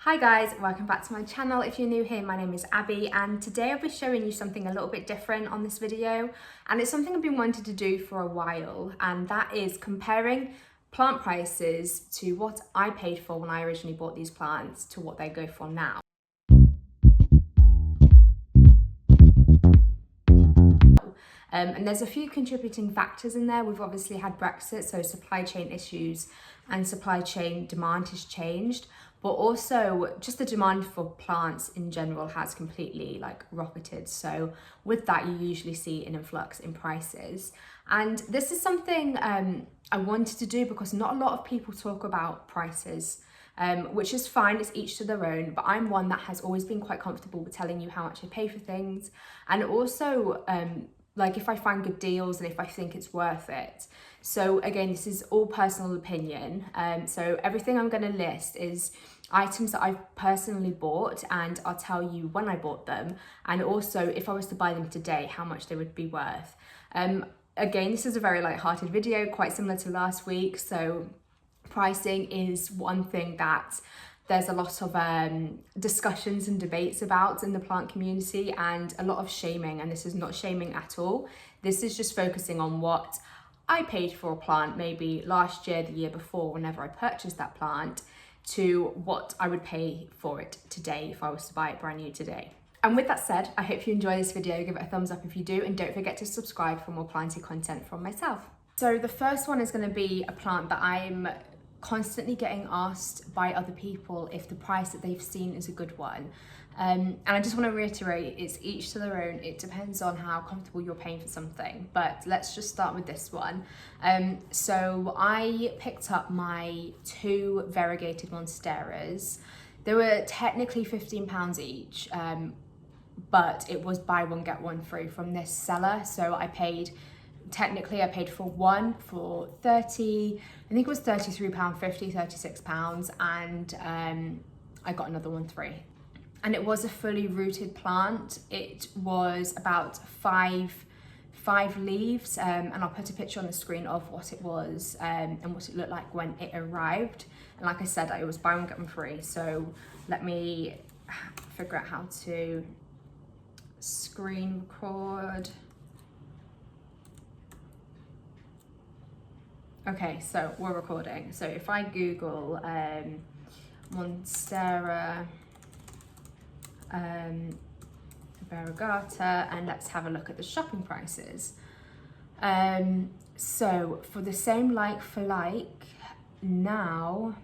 Hi guys, welcome back to my channel. If you're new here, my name is Abby and today I'll be showing you something a little bit different on this video, and it's something I've been wanting to do for a while, and that is comparing plant prices to what I paid for when I originally bought these plants to what they go for now. And there's a few contributing factors in there. We've obviously had Brexit, so supply chain issues and supply chain demand has changed, but also just the demand for plants in general has completely rocketed. So with that, you usually see an influx in prices. And this is something I wanted to do because not a lot of people talk about prices. Which is fine, it's each to their own, but I'm one that has always been quite comfortable with telling you how much I pay for things, and also if I find good deals and if I think it's worth it. So again, this is all personal opinion. So everything I'm going to list is items that I've personally bought, and I'll tell you when I bought them, and also if I was to buy them today, how much they would be worth. Again, this is a very light-hearted video, quite similar to last week. So pricing is one thing that there's a lot of discussions and debates about in the plant community, and a lot of shaming, and this is not shaming at all. This is just focusing on what I paid for a plant maybe last year, the year before, whenever I purchased that plant, to what I would pay for it today if I was to buy it brand new today. And with that said, I hope you enjoy this video. Give it a thumbs up if you do, and don't forget to subscribe for more planty content from myself. So the first one is going to be a plant that I'm constantly getting asked by other people if the price that they've seen is a good one. And I just want to reiterate, it's each to their own. It depends on how comfortable you're paying for something. But let's just start with this one. So I picked up my two variegated Monsteras. They were technically £15 each, but it was buy one get one free from this seller. So I paid for one for 30, I think it was £33.50, £36, and I got another one free. And it was a fully rooted plant. It was about five leaves, and I'll put a picture on the screen of what it was and what it looked like when it arrived. And like I said, it was buy one get one free. So let me figure out how to screen record. Okay, so we're recording. So if I Google Monstera variegata, and let's have a look at the shopping prices. So for the same like for like, now,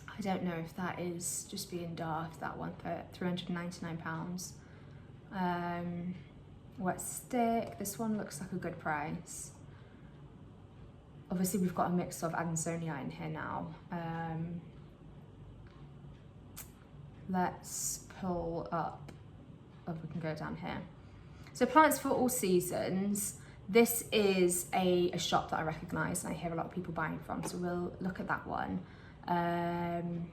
I don't know if that is just being daft, that one for £399. Wet stick, this one looks like a good price. Obviously, we've got a mix of Adansonii in here now. Let's pull up, we can go down here. So plants for all seasons. This is a shop that I recognise and I hear a lot of people buying from, so we'll look at that one. And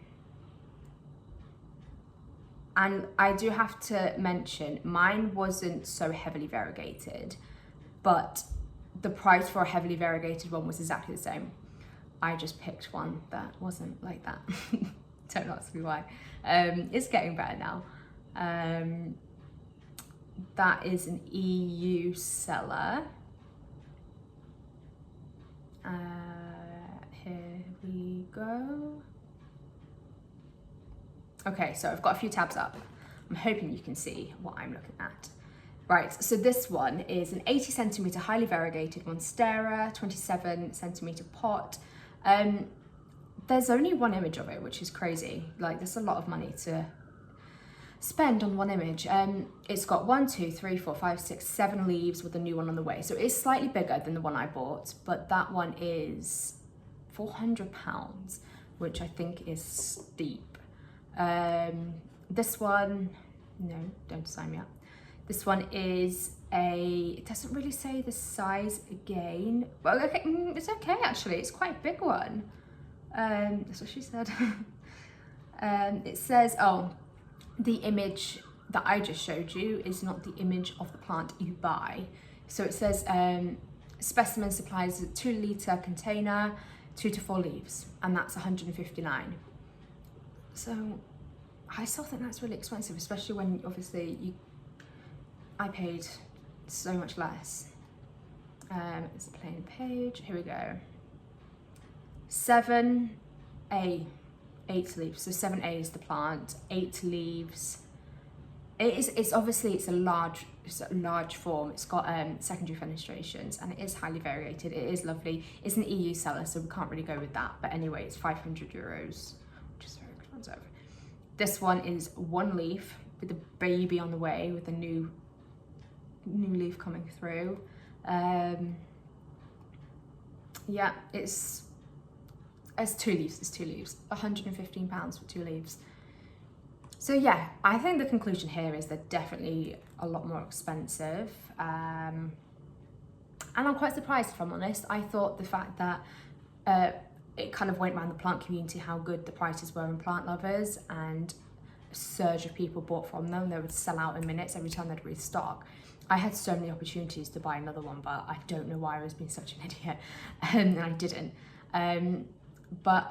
I do have to mention, mine wasn't so heavily variegated, but the price for a heavily variegated one was exactly the same. I just picked one that wasn't like that. Don't ask me why. It's getting better now. That is an EU seller. Here we go. Okay, so I've got a few tabs up. I'm hoping you can see what I'm looking at. Right, so this one is an 80 centimetre highly variegated Monstera, 27 centimetre pot. There's only one image of it, which is crazy. There's a lot of money to spend on one image. It's got 1, 2, 3, 4, 5, 6, 7 leaves with a new one on the way. So it's slightly bigger than the one I bought, but that one is £400, which I think is steep. This one, no, don't sign me up. This one is it doesn't really say the size again. Well, okay, it's okay actually, it's quite a big one. That's what she said. It says, oh, the image that I just showed you is not the image of the plant you buy. So it says specimen supplies a 2 litre container, 2 to 4 leaves, and that's 159. So I still think that's really expensive, especially when obviously I paid so much less. It's a plain page. Here we go. 7A, 8 leaves. So 7A is the plant, 8 leaves. It's obviously it's a large form. It's got secondary fenestrations and it is highly variegated. It is lovely. It's an EU seller, so we can't really go with that. But anyway, it's €500, which is very expensive. This one is 1 leaf with a baby on the way, with a new leaf coming through. Yeah, it's 2 leaves. It's 2 leaves. £115 for 2 leaves. So yeah, I think the conclusion here is they're definitely a lot more expensive. And I'm quite surprised, if I'm honest. I thought the fact that it kind of went around the plant community how good the prices were in Plant Lovers, and a surge of people bought from them. They would sell out in minutes every time they'd restock. I had so many opportunities to buy another one, but I don't know why I was being such an idiot, and I didn't. But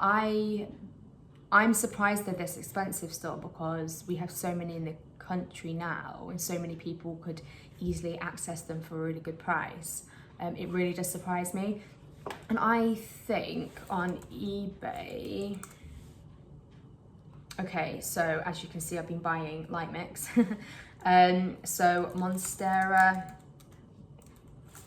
I'm surprised they're this expensive still, because we have so many in the country now and so many people could easily access them for a really good price. It really does surprise me. And I think on eBay, okay, so as you can see, I've been buying light mix. So Monstera,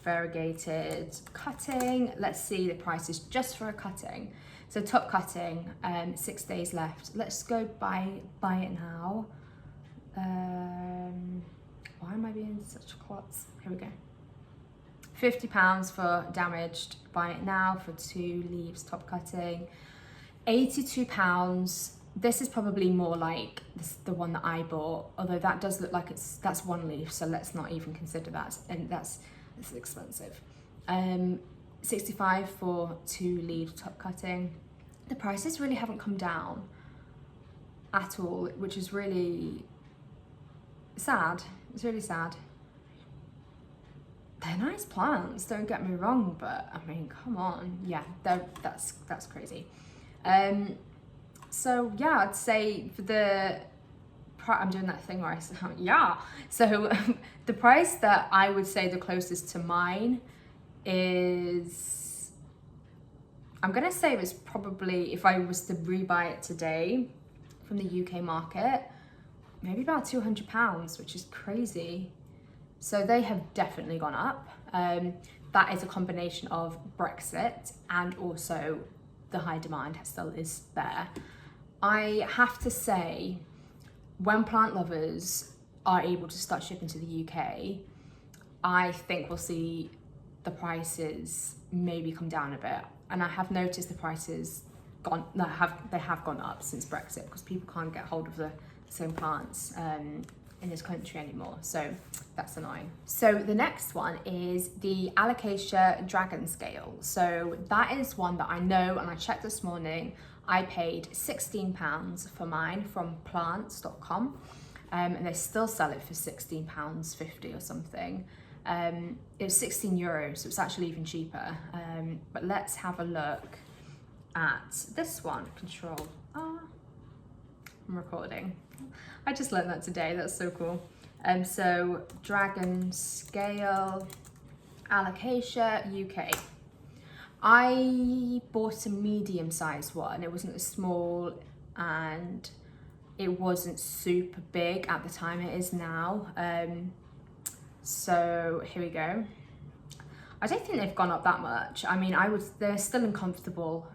variegated cutting. Let's see the prices just for a cutting. So top cutting, 6 days left. Let's go buy it now. Why am I being such clots? Here we go. £50 for damaged. Buy it now for 2 leaves top cutting. £82. This is probably more like the one that I bought, although that does look like that's 1 leaf, so let's not even consider that, and that's expensive. 65 for 2 leaves top cutting. The prices really haven't come down at all, which is really sad. It's really sad. They're nice plants, don't get me wrong, but I mean, come on. Yeah, that's crazy. So yeah, I'd say for the I'm doing that thing where I say, yeah. So the price that I would say the closest to mine is, I'm gonna say it was probably, if I was to rebuy it today from the UK market, maybe about £200, which is crazy. So they have definitely gone up. That is a combination of Brexit and also the high demand still is there. I have to say, when Plant Lovers are able to start shipping to the UK, I think we'll see the prices maybe come down a bit. And I have noticed the prices they have gone up since Brexit, because people can't get hold of the same plants in this country anymore. So that's annoying. So the next one is the Alocasia Dragon Scale. So that is one that I know, and I checked this morning, I paid £16 for mine from plants.com, and they still sell it for £16.50 or something. It was €16, so it's actually even cheaper. But let's have a look at this one. Control R. I'm recording. I just learned that today. That's so cool. So Dragon Scale, Alocasia, UK. I bought a medium-sized one. It wasn't a small, and it wasn't super big at the time. It is now. So here we go. I don't think they've gone up that much. I mean, they're still in comfortable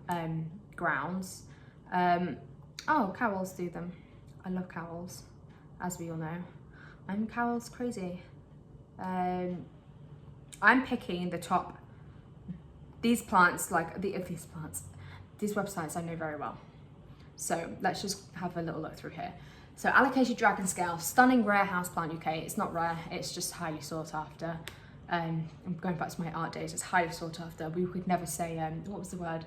grounds. Oh, cowls do them. I love cowls, as we all know. I'm cowls crazy. I'm picking the top. These plants, these websites I know very well. So let's just have a little look through here. So Alocasia Dragon Scale, stunning rare houseplant UK. It's not rare, it's just highly sought after. I'm going back to my art days, it's highly sought after. We could never say, what was the word?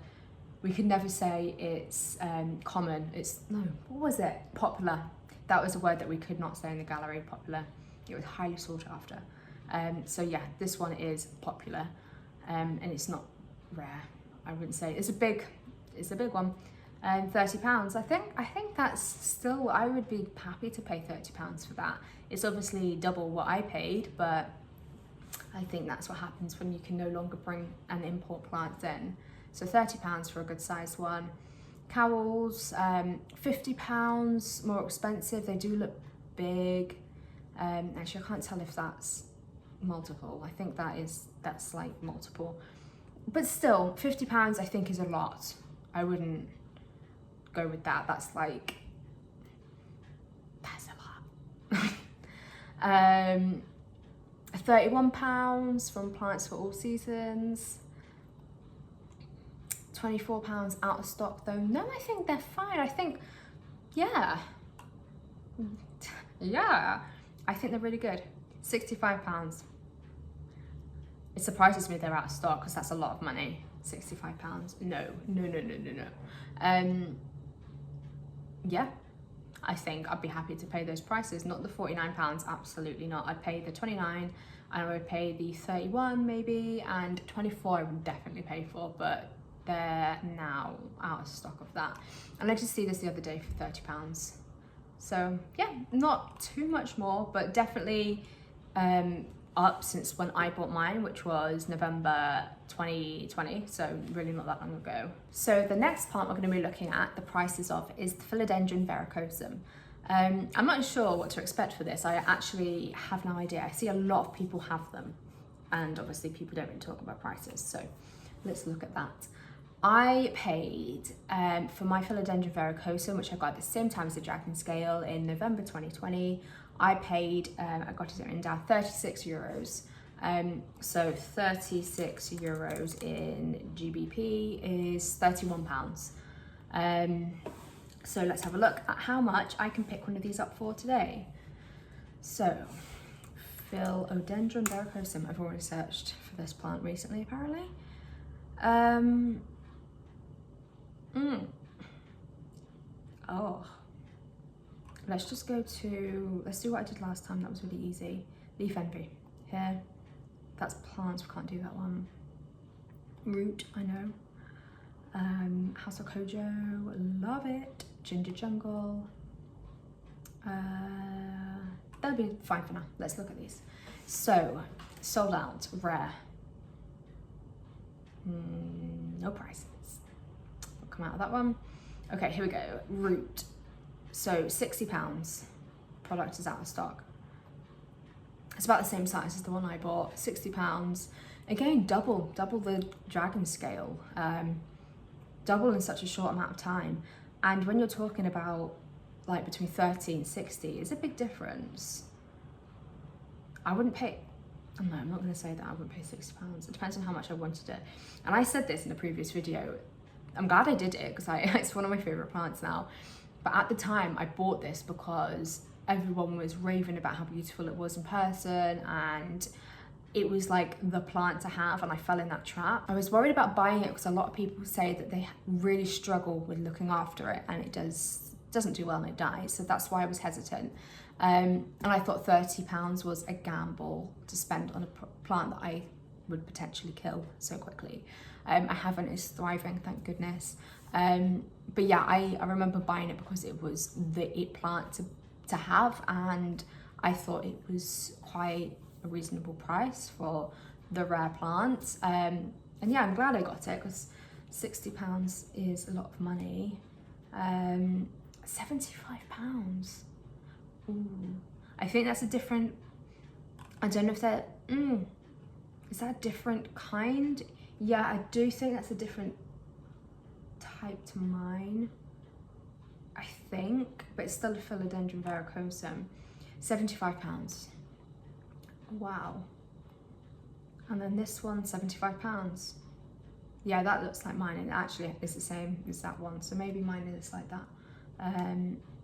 We could never say it's common. What was it? Popular. That was a word that we could not say in the gallery, popular. It was highly sought after. So yeah, this one is popular, and it's not rare. I wouldn't say, it's a big one. £30. I think that's still, I would be happy to pay £30 for that. It's obviously double what I paid, but I think that's what happens when you can no longer bring and import plants in. So £30 for a good sized one. Cowls, £50, more expensive. They do look big. Actually, I can't tell if that's multiple. I think that's like multiple. But still, £50 I think is a lot. I wouldn't go with that. That's a lot. £31 from Plants for All Seasons. £24 out of stock though. No, I think they're fine. I think, yeah, I think they're really good. £65. It surprises me they're out of stock because that's a lot of money. £65. No. Yeah, I think I'd be happy to pay those prices. Not the £49, absolutely not. I'd pay the 29 and I would pay the 31 maybe, and 24 I would definitely pay for, but they're now out of stock of that. And I just see this the other day for £30. So yeah, not too much more, but definitely up since when I bought mine, which was November 2020, so really not that long ago. So the next plant we're going to be looking at the prices of is the Philodendron Varicosum. I'm not sure what to expect for this. I actually have no idea. I see a lot of people have them, and obviously people don't really talk about prices, so let's look at that. I paid for my Philodendron Varicosum, which I got at the same time as the Dragon Scale in November 2020. I paid, I got it written down, €36. So 36 euros in GBP is £31. So let's have a look at how much I can pick one of these up for today. So Philodendron Varicosum, I've already searched for this plant recently apparently. Oh, let's just go to, let's do what I did last time. That was really easy. Leaf envy here. That's plants, we can't do that one. Root, I know. House of Kojo, love it. Ginger Jungle. That'll be fine for now. Let's look at these. So, sold out, rare. No prices. We'll come out of that one. Okay, here we go. Root. So £60. Product is out of stock. It's about the same size as the one I bought. £60. Again, double the Dragon Scale. Double in such a short amount of time. And when you're talking about like between 30 and 60, it's a big difference. I wouldn't pay, oh no, I'm not going to say that I wouldn't pay £60. It depends on how much I wanted it. And I said this in a previous video. I'm glad I did it because it's one of my favourite plants now. But at the time, I bought this because everyone was raving about how beautiful it was in person, and it was like the plant to have, and I fell in that trap. I was worried about buying it because a lot of people say that they really struggle with looking after it, and it doesn't do well and it dies. So that's why I was hesitant. And I thought £30 was a gamble to spend on a plant that I would potentially kill so quickly. I haven't, it's thriving, thank goodness. But yeah, I remember buying it because it was the it plant to have, and I thought it was quite a reasonable price for the rare plants. And yeah, I'm glad I got it because £60 is a lot of money. £75. Ooh, I think that's a different, I don't know if that, is that a different kind? Yeah, I do think that's a different type to mine, I think, but it's still a Philodendron Varicosum. £75. Wow. And then this one, £75. Yeah, that looks like mine, and actually it's the same as that one, so maybe mine is like that.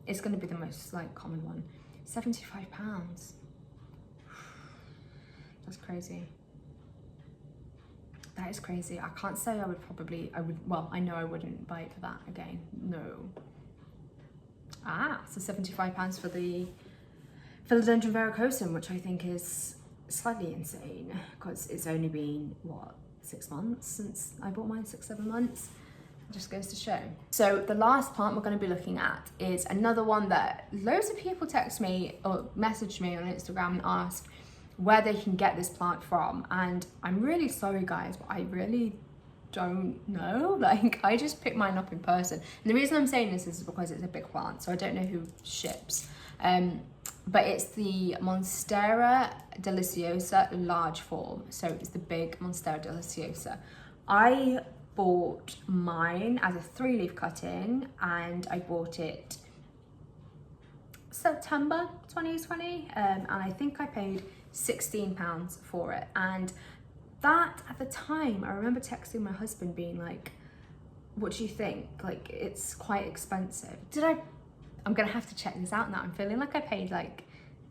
It's going to be the most like common one. £75. That's crazy. That is crazy. I can't say I would, well, I know I wouldn't buy it for that again. No. So £75 for the Philodendron Varicosum, which I think is slightly insane because it's only been, what, 6 months since I bought mine, 6-7 months. Just goes to show. So the last plant we're going to be looking at is another one that loads of people text me or message me on Instagram and ask where they can get this plant from. And I'm really sorry guys, but I really don't know. Like, I just picked mine up in person. And the reason I'm saying this is because it's a big plant, so I don't know who ships. But it's the Monstera deliciosa large form. So it's the big Monstera deliciosa. I bought mine as a 3-leaf cutting, and I bought it September 2020, and I think I paid £16 for it. And that, at the time, I remember texting my husband being like, what do you think? Like, it's quite expensive. I'm gonna have to check this out now. I'm feeling like I paid like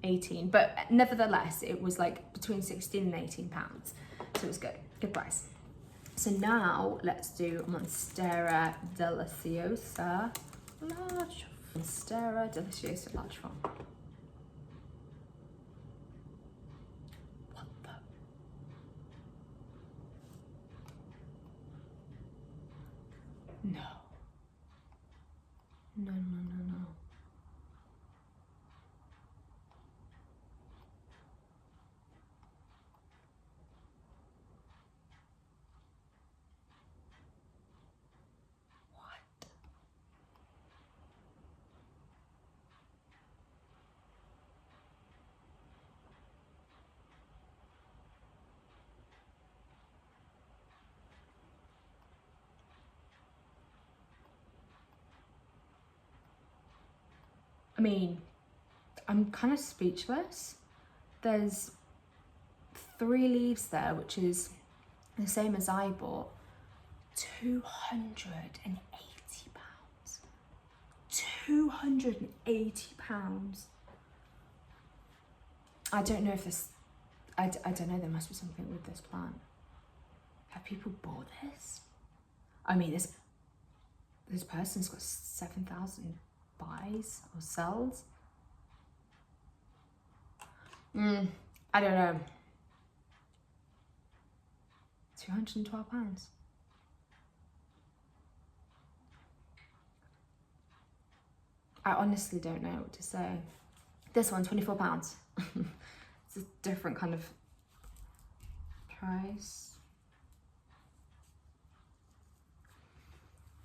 18, but nevertheless, it was like between 16 and 18 pounds. So it was good price. So now let's do Monstera deliciosa large. Monstera deliciosa large form. What the? No. No. I mean, I'm kind of speechless. There's 3 leaves there, which is the same as I bought. £280. £280. I don't know if this, I don't know, there must be something with this plant. Have people bought this? I mean, this person's got 7,000 buys or sells. I don't know. £212. I honestly don't know what to say. This one, £24. It's a different kind of price.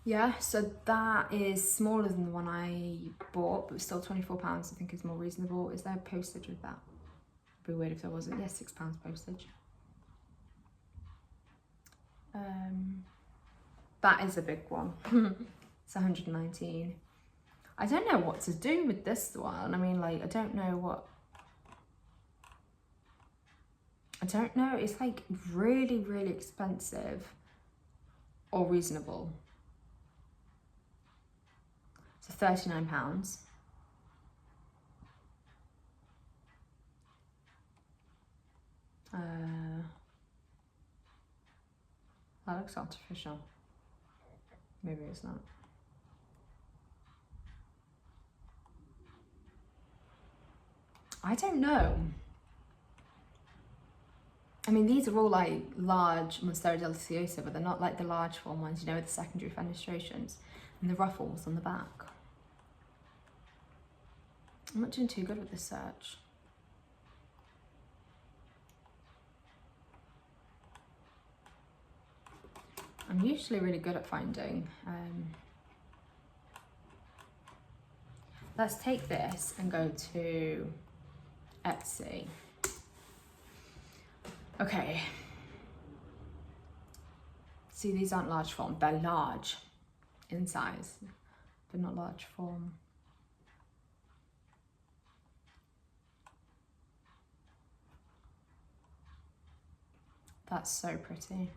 Yeah, so that is smaller than the one I bought, but still £24 I think is more reasonable. Is there postage with that? It'd be weird if there wasn't. Yes, £6 postage. That is a big one. It's 119. I don't know what to do with this one. I mean, like, I don't know. It's like really, really expensive or reasonable. So £39. That looks artificial. Maybe it's not. I don't know. I mean, these are all like large Monstera deliciosa, but they're not like the large form ones, you know, with the secondary fenestrations and the ruffles on the back. I'm not doing too good with this search. I'm usually really good at finding. Let's take this and go to Etsy. Okay. See, these aren't large form. They're large in size, but not large form. That's so pretty.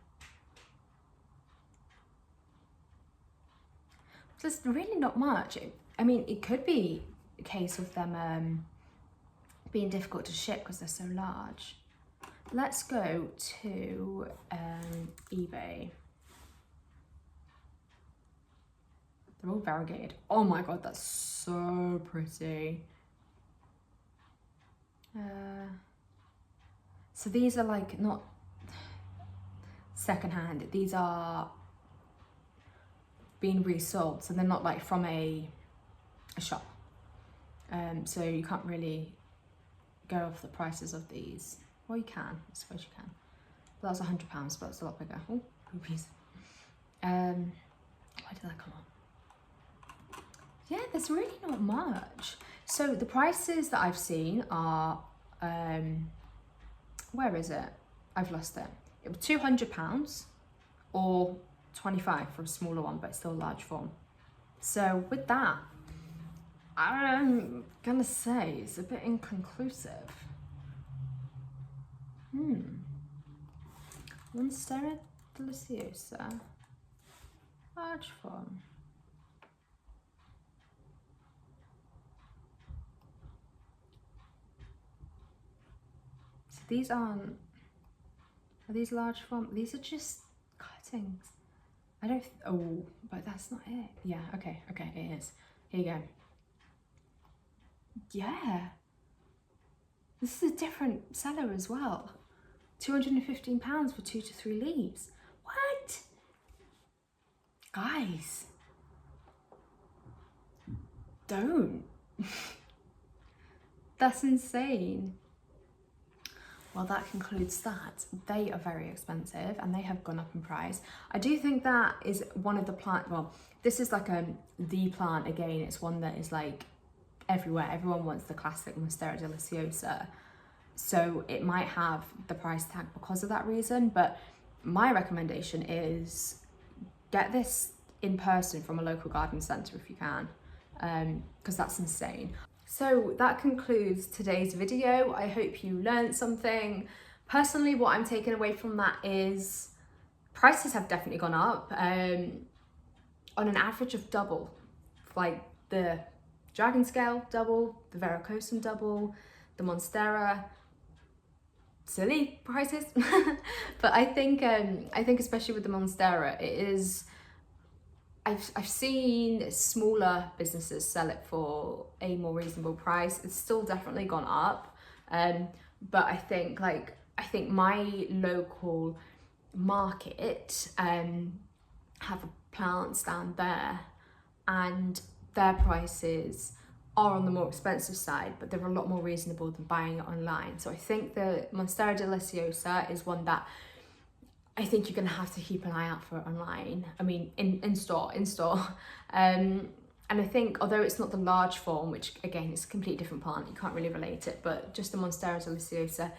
There's really not much. I mean, it could be a case of them being difficult to ship because they're so large. Let's go to eBay. They're all variegated. Oh my god, that's so pretty. So these are like not secondhand. These are being resold, so they're not like from a shop. So you can't really go off the prices of these. Well, you can, I suppose you can. But that's £100, but it's a lot bigger. Oh, rupees. Why did that come up? Yeah, there's really not much. So the prices that I've seen are, where is it? I've lost it. It was £200 or 25 for a smaller one, but still large form. So with that, I'm gonna say it's a bit inconclusive. Monstera deliciosa, large form. So these aren't, are these large form? These are just cuttings. I don't, oh, but that's not it. Yeah, okay, it is. Here you go. Yeah. This is a different seller as well. £215 for 2 to 3 leaves. What? Guys. Don't. That's insane. Well, that concludes that. They are very expensive and they have gone up in price. I do think that is one of the plant, well, this is like the plant again. It's one that is like everywhere. Everyone wants the classic Monstera deliciosa. So it might have the price tag because of that reason. But my recommendation is get this in person from a local garden centre if you can, because that's insane. So that concludes today's video. I hope you learned something. Personally, what I'm taking away from that is prices have definitely gone up, on an average of double. Like the dragon scale double, the varicosum double, the monstera, silly prices. But I think especially with the monstera, it is, I've seen smaller businesses sell it for a more reasonable price. It's still definitely gone up, but I think my local market have a plant stand there, and their prices are on the more expensive side, but they're a lot more reasonable than buying it online. So I think the Monstera deliciosa is one that I think you're gonna have to keep an eye out for online. I mean, in store. And I think, although it's not the large form, which again, it's a completely different plant, you can't really relate it, but just the Monstera deliciosa,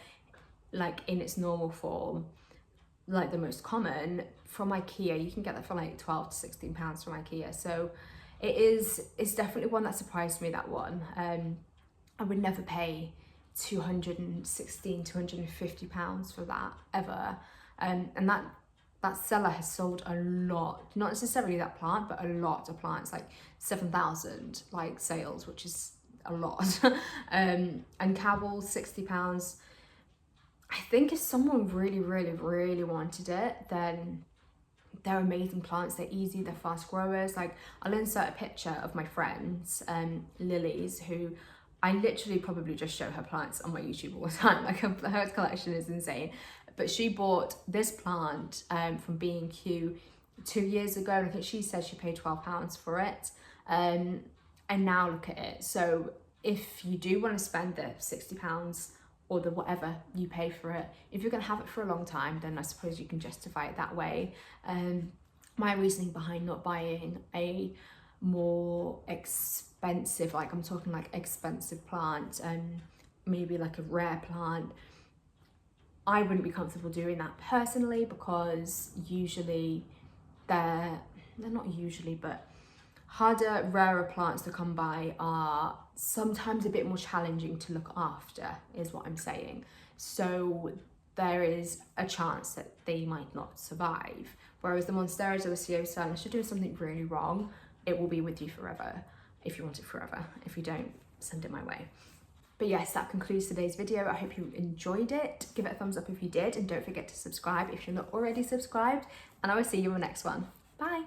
like in its normal form, like the most common, from IKEA, you can get that for like £12 to £16 from IKEA. So it's definitely one that surprised me, that one. I would never pay £216, £250 for that ever. And that seller has sold a lot, not necessarily that plant, but a lot of plants, like 7,000 like sales, which is a lot. And cowbell, £60. I think if someone really wanted it, then they're amazing plants. They're easy, they're fast growers. Like, I'll insert a picture of my friends, Lily's, who I literally probably just show her plants on my YouTube all the time. Like, her collection is insane. But she bought this plant from B&Q 2 years ago, and I think she said she paid £12 for it. And now look at it. So if you do want to spend the £60 or the whatever you pay for it, if you're going to have it for a long time, then I suppose you can justify it that way. My reasoning behind not buying a more expensive, like I'm talking like expensive plant, maybe like a rare plant, I wouldn't be comfortable doing that personally, because usually they're not usually, but harder, rarer plants to come by are sometimes a bit more challenging to look after, is what I'm saying. So there is a chance that they might not survive. Whereas the Monstera deliciosa, unless you're doing something really wrong, it will be with you forever, if you want it forever. If you don't, send it my way. But yes, that concludes today's video. I hope you enjoyed it. Give it a thumbs up if you did, and don't forget to subscribe if you're not already subscribed, and I will see you in the next one. Bye.